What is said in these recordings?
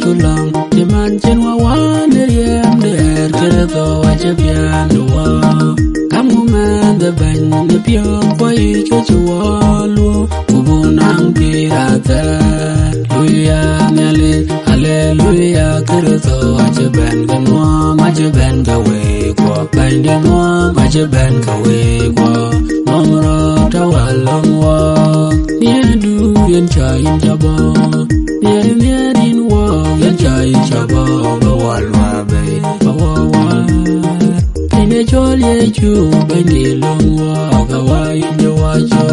chu long che man chen wa wa ne yem de kere to wa che pian wa kamu man de ban ne pio kwai chu chu wa lu bu nang pi ra ta luya ne le hallelujah kere to wa che ban ga no ma che ban ga we kwa ban de no ma che ban ga we kwa mong ro ta wa long wa ye du yen cha yin cha bo ye din wo yen cha yin cha bo ba wa wa be ba wa wa ne chol ye chu ben ni long wa ga wa yin de wa cho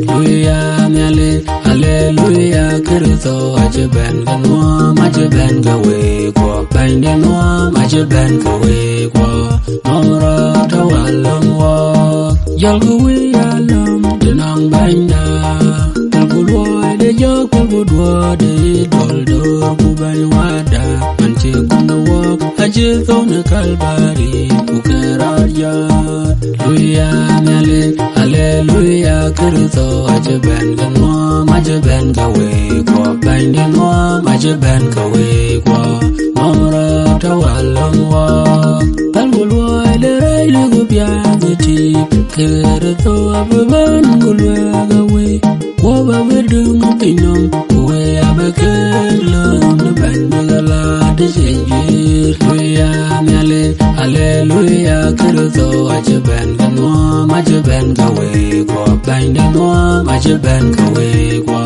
luya ne le hallelujah kere to wa che ban ga no ma che ban ga we kwa ban de no ma che ban ga we kwa mong ro ta wa long wa yal go we ya lam de nang ban da ku lo de yo ku do de dol do ku ban wa da man che ku no wa a che to ne kalbari ku kara ya luya ne le hallelujah kere to a che ban ga no ma che ban ga we ko ban de no ma che ban ga we ko mong ra ta wa long wa kal ku lo de re lu ku pya de ti kere to a ban ku lo ga we wo ba we dung pinong we a ba ke lo ne ban ga la de je luya ne le hallelujah kere to a che ban ga no ma che ban ga we ko ban de no ma che ban ga we ko